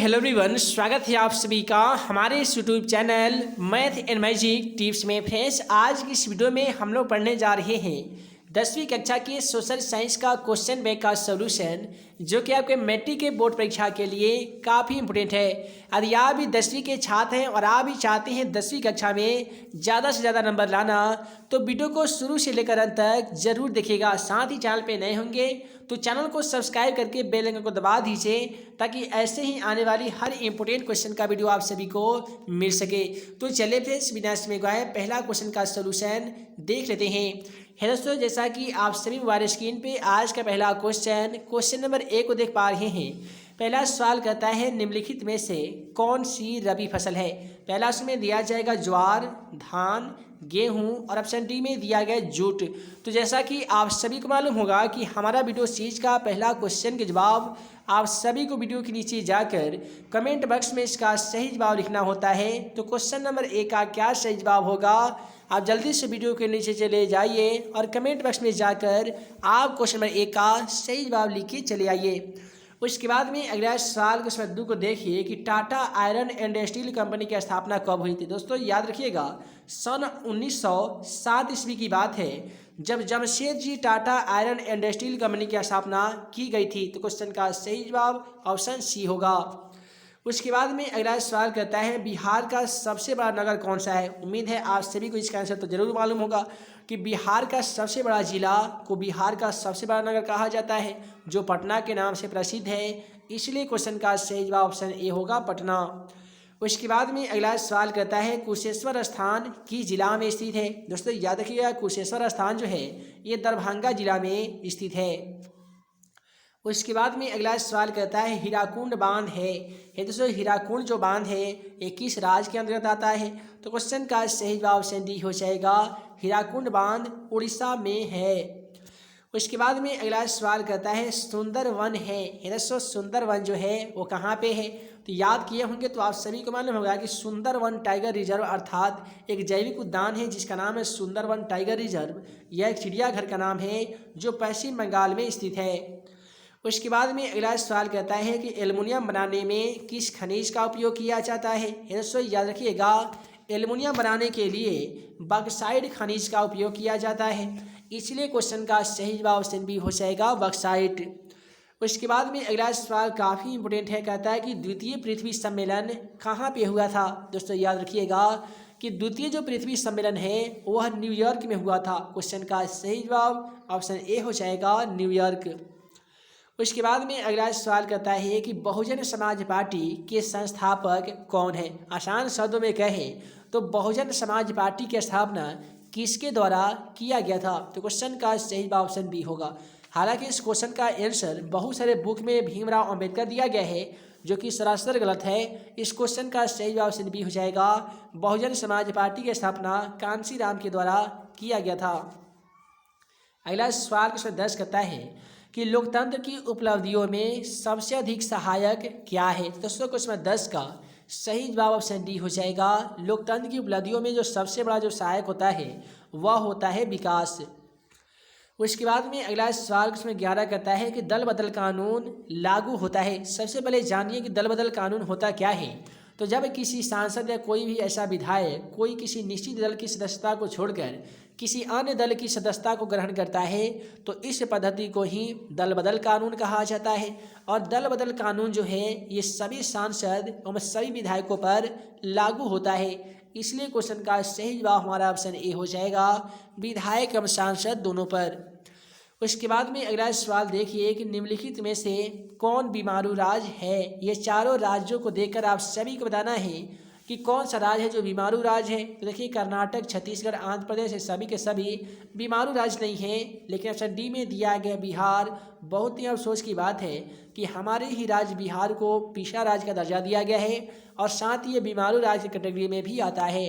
Hello everyone, स्वागत है आप सभी का हमारे इस YouTube channel math and magic tips में। फ्रेंड्स, आज की इस वीडियो में हम लोग पढ़ने जा रहे हैं 10वीं कक्षा के सोशल साइंस का क्वेश्चन बैंक का सॉल्यूशन, जो कि आपके मैट्रिक के बोर्ड परीक्षा के लिए काफ़ी इंपॉर्टेंट है। यदि आप भी 10वीं के छात्र हैं और आप भी चाहते हैं 10वीं कक्षा में ज़्यादा से ज़्यादा नंबर लाना, तो वीडियो को शुरू से लेकर अंत तक जरूर देखिएगा। साथ ही चैनल पे नए होंगे तो चैनल को सब्सक्राइब करके बेल आइकन को दबा दीजिए, ताकि ऐसे ही आने वाली हर इंपॉर्टेंट क्वेश्चन का वीडियो आप सभी को मिल सके। तो चलिए फ्रेंड्स, बिना समय गवाए पहला क्वेश्चन का सॉल्यूशन देख लेते हैं। है दोस्तों, जैसा कि आप सभी मोबाइल स्क्रीन पे आज का पहला क्वेश्चन नंबर 1 को देख पा रहे हैं। पहला सवाल कहता है, निम्नलिखित में से कौन सी रबी फसल है। पहला उसमें दिया जाएगा ज्वार, धान, गेहूं और ऑप्शन डी में दिया गया जूट। तो जैसा कि आप सभी को मालूम होगा कि हमारा वीडियो सीरीज का पहला क्वेश्चन के जवाब आप सभी को वीडियो के नीचे जाकर कमेंट बॉक्स में इसका सही जवाब लिखना होता है। तो क्वेश्चन नंबर 1 का क्या सही जवाब होगा, आप जल्दी से वीडियो के नीचे चले जाइए और कमेंट बॉक्स में जाकर आप क्वेश्चन नंबर 1 का सही जवाब लिख के चले आइए। उसके बाद में अगला सवाल क्वेश्चन 2 को देखिए कि Tata iron and steel company की स्थापना कब हुई थी। दोस्तों याद रखिएगा, सन 1907 ईस्वी की बात है, जब Jamshedji Tata iron and steel company की स्थापना की गई थी। तो क्वेश्चन का सही जवाब ऑप्शन सी होगा। उसके बाद में अगला सवाल कहता है, बिहार का सबसे बड़ा नगर कौन सा है। उम्मीद है आप सभी को इसका आंसर तो जरूर मालूम होगा कि बिहार का सबसे बड़ा जिला को बिहार का सबसे बड़ा नगर कहा जाता है, जो पटना के नाम से प्रसिद्ध है। इसलिए क्वेश्चन का सही जवाब ऑप्शन ए होगा, पटना। उसके बाद में अगला सवाल कहता है, कुशेश्वर स्थान किस जिला में स्थित है। दोस्तों याद रखिएगा, कुशेश्वर स्थान जो है ये दरभंगा जिला में स्थित है। उसके बाद में अगला सवाल कहता है, हीराकुंड बांध है दोस्तों, हीराकुंड जो बांध है ये किस राज्य के अंतर्गत आता है। तो क्वेश्चन का सही जवाब ऑप्शन डी हो जाएगा, हीराकुंड बांध उड़ीसा में है। उसके बाद में अगला सवाल कहता है, सुंदरवन है दोस्तों, सुंदरवन जो है वो कहाँ पे है। तो याद किए होंगे तो आप सभी को मालूम होगा कि सुंदरवन टाइगर रिजर्व अर्थात एक जैविक उद्यान है जिसका नाम है सुंदरवन टाइगर रिजर्व। यह एक चिड़ियाघर का नाम है जो पश्चिम बंगाल में स्थित है। उसके बाद में अगला सवाल कहता है कि एल्युमिनियम बनाने में किस खनिज का उपयोग किया जाता है। दोस्तों याद रखिएगा, एल्युमिनियम बनाने के लिए बॉक्साइट खनिज का उपयोग किया जाता है। इसलिए क्वेश्चन का सही जवाब ऑप्शन बी हो जाएगा, बॉक्साइट। उसके बाद में अगला सवाल काफ़ी इंपॉर्टेंट है, कहता है कि द्वितीय पृथ्वी सम्मेलन कहाँ पे हुआ था। दोस्तों याद रखिएगा कि द्वितीय जो पृथ्वी सम्मेलन है वह न्यूयॉर्क में हुआ था। क्वेश्चन का सही जवाब ऑप्शन ए हो जाएगा, न्यूयॉर्क। उसके बाद में अगला सवाल कहता है कि बहुजन समाज पार्टी के संस्थापक कौन है। आसान शब्दों में कहें तो बहुजन समाज पार्टी की स्थापना किसके द्वारा किया गया था। तो क्वेश्चन का सही जवाब ऑप्शन बी होगा। हालांकि इस क्वेश्चन का आंसर बहुत सारे बुक में भीमराव अंबेडकर दिया गया है, जो कि सरासर गलत है। इस क्वेश्चन का सही जवाब ऑप्शन बी हो जाएगा, बहुजन समाज पार्टी की स्थापना कांसी राम के द्वारा किया गया था। अगला सवाल क्वेश्चन 10 कहता है कि लोकतंत्र की उपलब्धियों में सबसे अधिक सहायक क्या है। दोस्तों क्वेश्चन 10 का सही जवाब ऑप्शन डी हो जाएगा, लोकतंत्र की उपलब्धियों में जो सबसे बड़ा जो सहायक होता है वह होता है विकास। उसके बाद में अगला सवाल क्वेश्चन 11 कहता है कि दल बदल कानून लागू होता है। सबसे पहले जानिए कि दल बदल कानून होता क्या है। तो जब किसी सांसद या कोई भी ऐसा विधायक कोई किसी निश्चित दल की सदस्यता को छोड़कर किसी अन्य दल की सदस्यता को ग्रहण करता है, तो इस पद्धति को ही दल बदल कानून कहा जाता है। और दल बदल कानून जो है ये सभी सांसद एवं सभी विधायकों पर लागू होता है। इसलिए क्वेश्चन का सही जवाब हमारा ऑप्शन ए हो जाएगा, विधायक एवं सांसद दोनों पर। उसके बाद में अगला सवाल देखिए कि निम्नलिखित में से कौन बीमारू राज्य है। ये चारों राज्यों को देखकर आप सभी को बताना है कि कौन सा राज्य है जो बीमारू राज्य है। तो देखिए, कर्नाटक, छत्तीसगढ़, आंध्र प्रदेश ये सभी के सभी बीमारू राज्य नहीं हैं, लेकिन ऑप्शन डी में दिया गया बिहार। बहुत ही अफसोस की बात है कि हमारे ही राज्य बिहार को पिछड़ा राज्य का दर्जा दिया गया है और साथ ही ये बीमारू राज्य की कैटेगरी में भी आता है।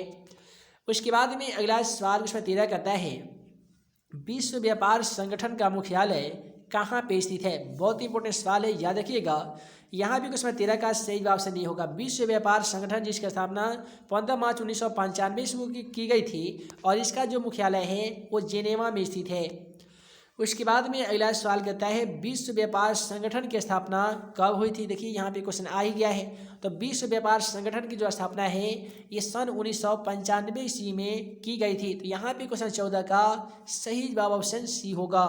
उसके बाद में अगला सवाल क्वेश्चन 13 कहता है, विश्व व्यापार संगठन का मुख्यालय कहाँ पे स्थित है। बहुत ही इंपॉर्टेंट सवाल है, याद रखिएगा। यहाँ भी क्वेश्चन 13 का सही जवाब ऑप्शन नहीं होगा। विश्व व्यापार संगठन जिसकी स्थापना 15 मार्च 1995 ईस्वी की गई थी और इसका जो मुख्यालय है वो जेनेवा में स्थित है। उसके बाद में अगला सवाल कहता है विश्व व्यापार संगठन की स्थापना कब हुई थी। देखिए यहाँ पे क्वेश्चन आ ही गया है। तो विश्व व्यापार संगठन की जो स्थापना है ये सन 1995 ईस्वी में की गई थी। तो यहाँ पे क्वेश्चन 14 का सही जवाब ऑप्शन सी होगा।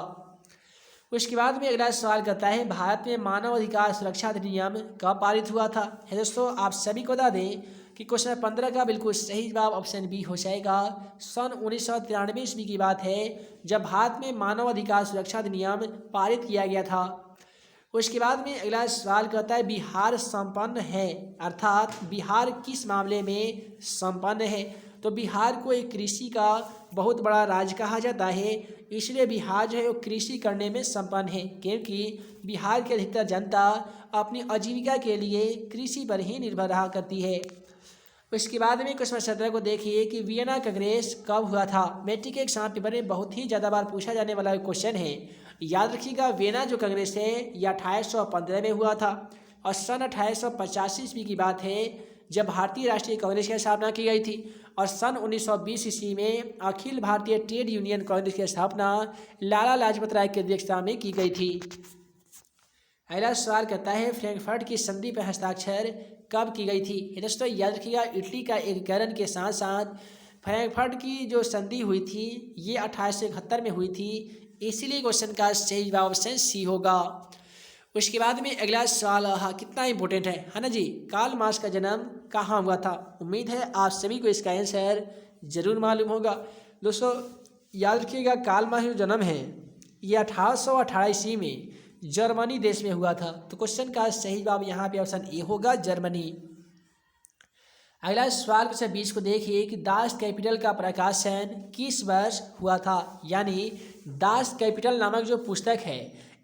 उसके बाद में अगला सवाल करता है भारत में मानव अधिकार सुरक्षा अधिनियम कब पारित हुआ था। है दोस्तों आप सभी को बता दें कि क्वेश्चन 15 का बिल्कुल सही जवाब ऑप्शन बी हो जाएगा। सन 1993 ईस्वी की बात है जब भारत में मानव अधिकार सुरक्षा अधिनियम पारित किया गया था। उसके बाद में अगला सवाल कहता है बिहार संपन्न है, अर्थात बिहार किस मामले में संपन्न है। तो बिहार को एक कृषि का बहुत बड़ा राज्य कहा जाता है, इसलिए बिहार जो है वो कृषि करने में संपन्न है, क्योंकि बिहार की अधिकतर जनता अपनी आजीविका के लिए कृषि पर ही निर्भर रहा करती है। उसके बाद में क्वेश्चन 17 को देखिए कि वियना कांग्रेस कब हुआ था। मैट्रिक के एग्जाम पेपर में बहुत ही ज़्यादा बार पूछा जाने वाला क्वेश्चन है। याद रखिएगा वियना जो कांग्रेस है ये 1815 में हुआ था और सन 1885 ईस्वी की बात है जब भारतीय राष्ट्रीय कांग्रेस की स्थापना की गई थी और सन 1920 ईस्वी में अखिल भारतीय ट्रेड यूनियन कांग्रेस की स्थापना लाला लाजपत राय की अध्यक्षता में की गई थी। अगला सवाल कहता है फ्रैंकफर्ट की संधि पर हस्ताक्षर कब की गई थी। दोस्तों याद रखिएगा इटली का एकीकरण के साथ साथ फ्रैंकफर्ट की जो संधि हुई थी ये 1871 में हुई थी, इसीलिए क्वेश्चन का सही जवाब ऑप्शन सी होगा। उसके बाद में अगला सवाल कितना इंपॉर्टेंट है ना जी, कार्ल मार्क्स का जन्म कहाँ हुआ था। उम्मीद है आप सभी को इसका आंसर जरूर मालूम होगा। दोस्तों याद रखिएगा कार्ल मार्क्स का जन्म है ये 1818 ईस्वी में जर्मनी देश में हुआ था। तो क्वेश्चन का सही जवाब यहाँ पे ऑप्शन ए होगा, जर्मनी। अगला सवाल क्वेश्चन 20 को देखिए कि दास कैपिटल का प्रकाशन किस वर्ष हुआ था। यानी दास कैपिटल नामक जो पुस्तक है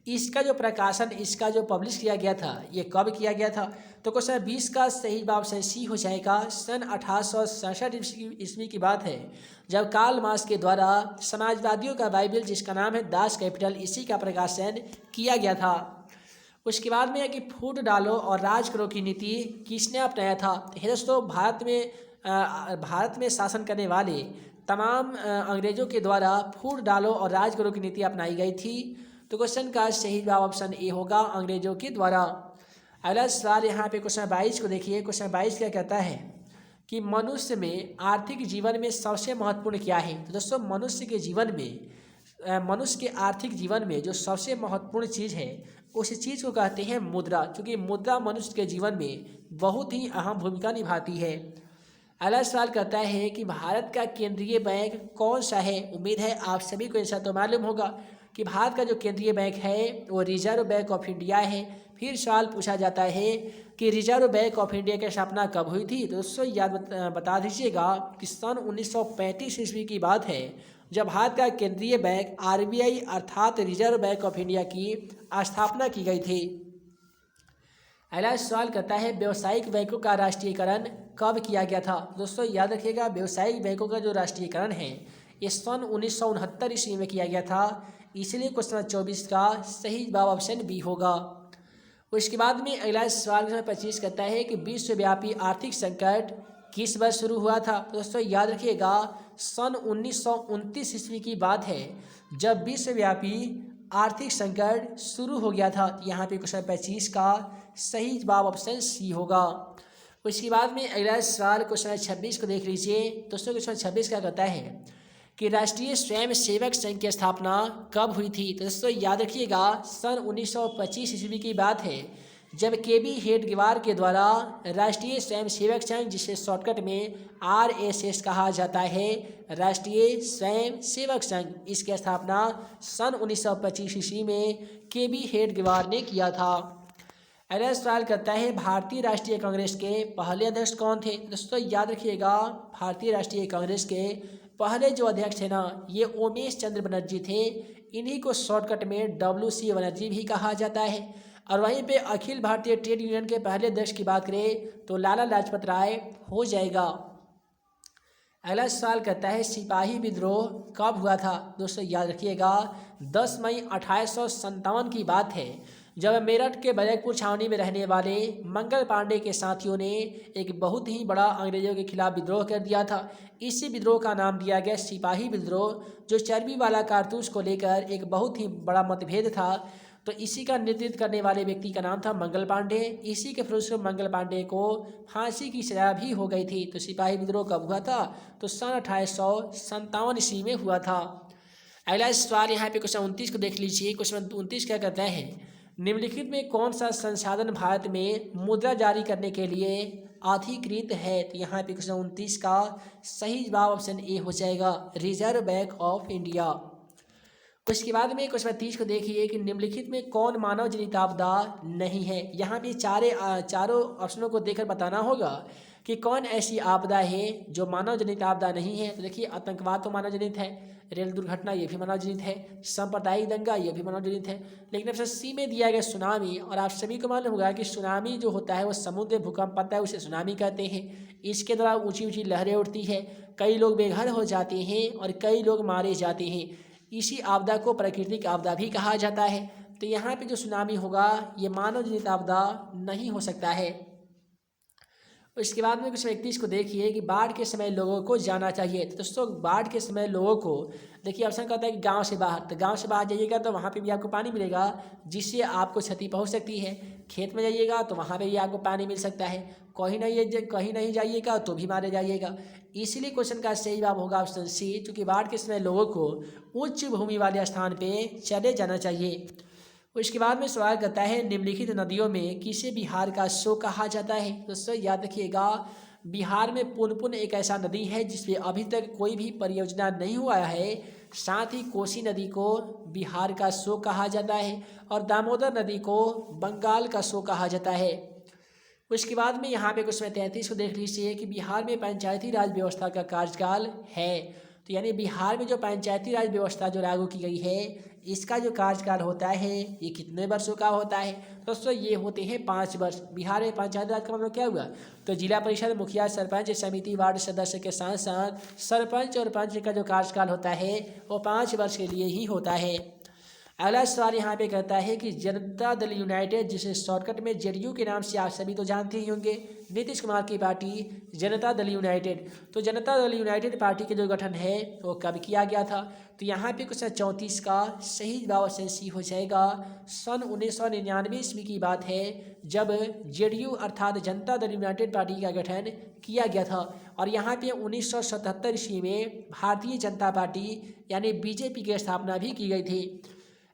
इसका जो प्रकाशन इसका जो पब्लिश किया गया था ये कब किया गया था। तो क्वेश्चन 20 का सही जवाब ऑप्शन सी हो जाएगा। सन 1867 ईस्वी की बात है जब कार्ल मार्क्स के द्वारा समाजवादियों का बाइबल जिसका नाम है दास कैपिटल इसी का प्रकाशन किया गया था। उसके बाद में है कि फूट डालो और राज करो की नीति किसने अपनाया था। दोस्तों भारत में शासन करने वाले तमाम अंग्रेजों के द्वारा फूट डालो और राज करो की नीति अपनाई गई थी। तो क्वेश्चन का सही जवाब ऑप्शन ए होगा, अंग्रेजों के द्वारा। अगला सवाल यहाँ पे क्वेश्चन 22 को देखिए। क्वेश्चन 22 क्या कहता है कि मनुष्य में आर्थिक जीवन में सबसे महत्वपूर्ण क्या है। तो दोस्तों मनुष्य के आर्थिक जीवन में जो सबसे महत्वपूर्ण चीज़ है उस चीज़ को कहते हैं मुद्रा, क्योंकि मुद्रा मनुष्य के जीवन में बहुत ही अहम भूमिका निभाती है। अगला सवाल कहता है कि भारत का केंद्रीय बैंक कौन सा है। उम्मीद है आप सभी को ऐसा तो मालूम होगा कि भारत का जो केंद्रीय बैंक है वो रिजर्व बैंक ऑफ इंडिया है। फिर सवाल पूछा जाता है कि रिजर्व बैंक ऑफ इंडिया की स्थापना कब हुई थी। तो दोस्तों याद बता दीजिएगा कि सन 1935 ईस्वी की बात है जब भारत का केंद्रीय बैंक आरबीआई अर्थात रिजर्व बैंक ऑफ इंडिया की स्थापना की गई थी। अगला सवाल कहता है व्यावसायिक बैंकों का राष्ट्रीयकरण कब किया गया था। दोस्तों याद रखिएगा व्यावसायिक बैंकों का जो राष्ट्रीयकरण है ये सन 1969 ईस्वी में किया गया था, इसलिए क्वेश्चन 24 का सही जवाब ऑप्शन बी होगा। उसके बाद में अगला सवाल 25 कहता है कि विश्वव्यापी आर्थिक संकट किस वर्ष शुरू हुआ था। तो दोस्तों याद रखिएगा सन 1929 ईस्वी की बात है जब विश्वव्यापी आर्थिक संकट शुरू हो गया था। यहाँ पे क्वेश्चन 25 का सही जवाब ऑप्शन सी होगा। उसके बाद में अगला सवाल क्वेश्चन 26 को देख लीजिए। दोस्तों क्वेश्चन 26 क्या कहता है कि राष्ट्रीय स्वयं सेवक संघ की स्थापना कब हुई थी। तो दोस्तों याद रखिएगा सन 1925 ईस्वी की बात है जब केबी हेडगेवार के द्वारा राष्ट्रीय स्वयं सेवक संघ जिसे शॉर्टकट में RSS कहा जाता है, राष्ट्रीय स्वयं सेवक संघ, इसकी स्थापना सन 1925 ईस्वी में केबी हेडगेवार ने किया था। अगला सवाल करता है भारतीय राष्ट्रीय कांग्रेस के पहले अध्यक्ष कौन थे। दोस्तों याद रखिएगा भारतीय राष्ट्रीय कांग्रेस के पहले जो अध्यक्ष थे ना ये उमेश चंद्र बनर्जी थे। इन्हीं को शॉर्टकट में WC बनर्जी भी कहा जाता है। और वहीं पे अखिल भारतीय ट्रेड यूनियन के पहले अध्यक्ष की बात करें तो लाला लाजपत राय हो जाएगा। अगला सवाल कहता है सिपाही विद्रोह कब हुआ था। दोस्तों याद रखिएगा 10 मई 1857 की बात है जब मेरठ के बैरकपुर छावनी में रहने वाले मंगल पांडे के साथियों ने एक बहुत ही बड़ा अंग्रेजों के खिलाफ विद्रोह कर दिया था। इसी विद्रोह का नाम दिया गया सिपाही विद्रोह, जो चर्बी वाला कारतूस को लेकर एक बहुत ही बड़ा मतभेद था। तो इसी का नेतृत्व करने वाले व्यक्ति का नाम था मंगल पांडे। इसी के फलस्वरूप मंगल पांडे को फांसी की सजा भी हो गई थी। तो सिपाही विद्रोह कब हुआ था? तो सन 1857 ईस्वी में हुआ था। अगला सवाल यहाँ पे क्वेश्चन 29 को देख लीजिए। क्वेश्चन 29 क्या कहता है, निम्नलिखित में कौन सा संसाधन भारत में मुद्रा जारी करने के लिए अधिकृत है? तो यहाँ पे क्वेश्चन 29 का सही जवाब ऑप्शन ए हो जाएगा, रिजर्व बैंक ऑफ इंडिया। उसके बाद में क्वेश्चन 30 को देखिए कि निम्नलिखित में कौन मानव जनित आपदा नहीं है। यहाँ पे चारों ऑप्शनों को देखकर बताना होगा कि कौन ऐसी आपदा है जो मानव जनित आपदा नहीं है। तो देखिए, आतंकवाद तो मानव जनित है, रेल दुर्घटना ये भी मानव जनित है, सांप्रदायिक दंगा ये भी मानव जनित है। लेकिन ऑप्शन सी में दिया गया सुनामी, और आप सभी को मालूम होगा कि सुनामी जो होता है वो समुद्र भूकंप आता है, उसे सुनामी कहते हैं। इसके द्वारा ऊंची ऊंची लहरें उठती है, कई लोग बेघर हो जाते हैं और कई लोग मारे जाते हैं। इसी आपदा को प्राकृतिक आपदा भी कहा जाता है। तो यहाँ पे जो सुनामी होगा ये मानव जनित आपदा नहीं हो सकता है। इसके बाद में क्वेश्चन 31 को देखिए कि बाढ़ के समय लोगों को जाना चाहिए। तो दोस्तों, बाढ़ के समय लोगों को देखिए ऑप्शन कहता है कि गांव से बाहर। तो गांव से बाहर जाइएगा तो वहाँ पे भी आपको पानी मिलेगा, जिससे आपको क्षति पहुँच सकती है। खेत में जाइएगा तो वहाँ पे भी आपको पानी मिल सकता है। कहीं नहीं जाइएगा तो भी मारे जाइएगा। इसीलिए क्वेश्चन का सही जवाब होगा ऑप्शन सी, क्योंकि बाढ़ के समय लोगों को उच्च भूमि वाले स्थान पर चले जाना चाहिए। उसके बाद में सवाल करता है, निम्नलिखित नदियों में किसे बिहार का शो कहा जाता है? दोस्तों याद रखिएगा, बिहार में पुनपुन एक ऐसा नदी है जिसपे अभी तक कोई भी परियोजना नहीं हुआ है। साथ ही कोसी नदी को बिहार का शो कहा जाता है और दामोदर नदी को बंगाल का शो कहा जाता है। उसके बाद में यहाँ पे क्वेश्चन 33 को देख लीजिए कि बिहार में पंचायती राज व्यवस्था का कार्यकाल है। तो यानी बिहार में जो पंचायती राज व्यवस्था जो लागू की गई है, इसका जो कार्यकाल होता है ये कितने वर्षों का होता है? दोस्तों ये होते हैं 5 वर्ष। बिहार में पंचायत राज का मतलब क्या हुआ? तो जिला परिषद, मुखिया, सरपंच, समिति, वार्ड सदस्य के साथ साथ सरपंच और पंच का जो कार्यकाल होता है वो 5 वर्ष के लिए ही होता है। अगला सवाल यहाँ पे कहता है कि जनता दल यूनाइटेड, जिसे शॉर्टकट में जेडीयू के नाम से आप सभी तो जानते ही होंगे, नीतीश कुमार की पार्टी जनता दल यूनाइटेड। तो जनता दल यूनाइटेड पार्टी के जो गठन है वो कब किया गया था? तो यहाँ पे क्वेश्चन 34 का सही जवाब ऑप्शन सी हो जाएगा, सन 1999 ईस्वी की बात है, जब जेडीयू अर्थात जनता दल यूनाइटेड पार्टी का गठन किया गया था। और यहाँ पे 1977 ईस्वी में भारतीय जनता पार्टी यानी बीजेपी की स्थापना भी की गई थी।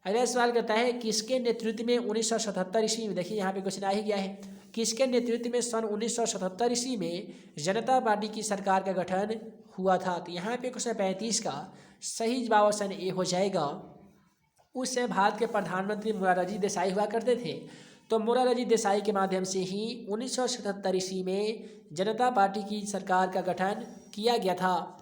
अगला सवाल करता है, किसके नेतृत्व में 1977 ईस्वी में, देखिए यहाँ पे क्वेश्चन आ ही गया है, किसके नेतृत्व में सन 1977 ईस्वी में जनता पार्टी की सरकार का गठन हुआ था? तो यहाँ पे क्वेश्चन 35 का सही जवाब ऑप्शन ए हो जाएगा। उस समय भारत के प्रधानमंत्री मोरारजी देसाई हुआ करते थे। तो मोरारजी देसाई के माध्यम से ही 1977 ईस्वी में जनता पार्टी की सरकार का गठन किया गया था।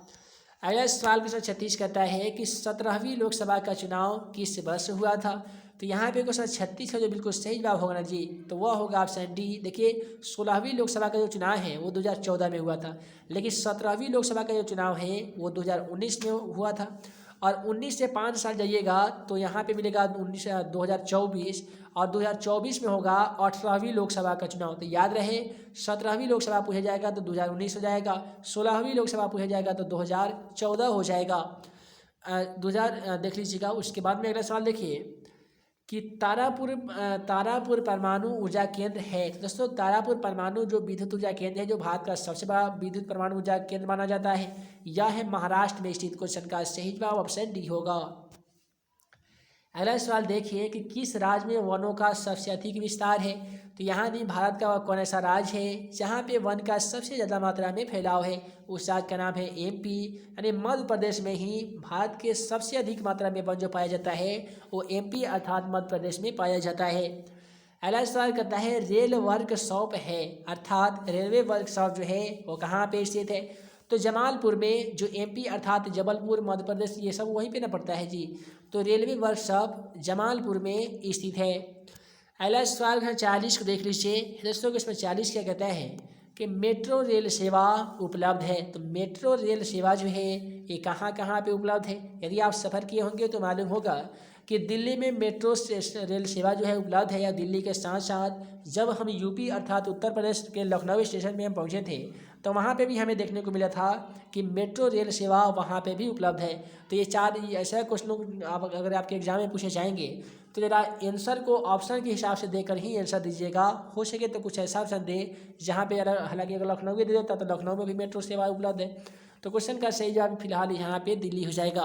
अगला सवाल क्वेश्चन 36 कहता है कि 17वीं लोकसभा का चुनाव किस वर्ष हुआ था? तो यहाँ पे क्वेश्चन 36 का जो बिल्कुल सही जवाब होगा ना जी, तो वह होगा ऑप्शन डी। देखिए 16वीं लोकसभा का जो चुनाव है वो 2014 में हुआ था, लेकिन 17वीं लोकसभा का जो चुनाव है वो 2019 में हुआ था। और 19 से 5 साल जाइएगा तो यहाँ पे मिलेगा 2024, और 2024 में होगा 18वीं लोकसभा का चुनाव। तो याद रहे, 17वीं लोकसभा पूछा जाएगा तो 2019 हो जाएगा, 16वीं लोकसभा पूछा जाएगा तो 2014 हो जाएगा। 2000 देख लीजिएगा। उसके बाद में अगला सवाल देखिए कि तारापुर परमाणु ऊर्जा केंद्र है। तो दोस्तों तारापुर परमाणु जो विद्युत ऊर्जा केंद्र है, जो भारत का सबसे बड़ा विद्युत परमाणु ऊर्जा केंद्र माना जाता है, यह है महाराष्ट्र में स्थित। क्वेश्चन का सही जवाब ऑप्शन डी होगा। अगला सवाल देखिए कि किस राज्य में वनों का सबसे अधिक विस्तार है? तो यहाँ भी भारत का कौन ऐसा राज्य है जहाँ पे वन का सबसे ज़्यादा मात्रा में फैलाव है? उस राज्य का नाम है एमपी, यानी मध्य प्रदेश में ही भारत के सबसे अधिक मात्रा में वन जो पाया जाता है वो एमपी अर्थात मध्य प्रदेश में पाया जाता है। अगला सवाल करता है रेल वर्कशॉप है अर्थात रेलवे वर्कशॉप जो है वो कहाँ पे स्थित है? तो जमालपुर में, जो एमपी अर्थात जबलपुर मध्य प्रदेश, ये सब वहीं पे ना पड़ता है जी। तो रेलवे वर्कशॉप जमालपुर में स्थित है। अगला सवाल 40 को देख लीजिए दोस्तों। इसमें 40 क्या कहता है कि मेट्रो रेल सेवा उपलब्ध है। तो मेट्रो रेल सेवा जो है ये कहाँ कहाँ पे उपलब्ध है? यदि आप सफ़र किए होंगे तो मालूम होगा कि दिल्ली में मेट्रो रेल सेवा जो है उपलब्ध है, या दिल्ली के साथ साथ जब हम यूपी अर्थात उत्तर प्रदेश के लखनऊ स्टेशन में हम पहुँचे थे तो वहाँ पे भी हमें देखने को मिला था कि मेट्रो रेल सेवा वहाँ पे भी उपलब्ध है। तो ये चार ऐसा क्वेश्चन आप अगर आपके एग्जाम में पूछे जाएंगे तो ज़रा आंसर को ऑप्शन के हिसाब से देकर ही आंसर दीजिएगा। हो सके तो कुछ ऐसा ऑप्शन दे जहाँ पे हालांकि अगर लखनऊ भी दे देता तो लखनऊ में भी मेट्रो सेवा उपलब्ध है। तो क्वेश्चन का सही जवाब फिलहाल यहाँ पे दिल्ली हो जाएगा।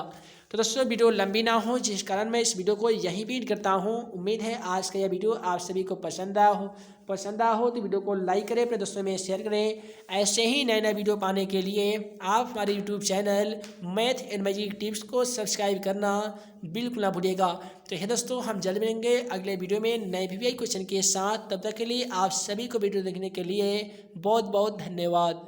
तो दोस्तों वीडियो लंबी ना हो जिस कारण मैं इस वीडियो को यहीं पे एंड करता हूँ। उम्मीद है आज का यह वीडियो आप सभी को पसंद आया हो तो वीडियो को लाइक करें, अपने दोस्तों में शेयर करें। ऐसे ही नए नए वीडियो पाने के लिए आप हमारे YouTube channel math and magic tips को सब्सक्राइब करना बिल्कुल ना भूलिएगा। तो है दोस्तों, हम जल्द मिलेंगे अगले वीडियो में नए वीवीआई क्वेश्चन के साथ। तब तक के लिए आप सभी को वीडियो देखने के लिए बहुत बहुत धन्यवाद।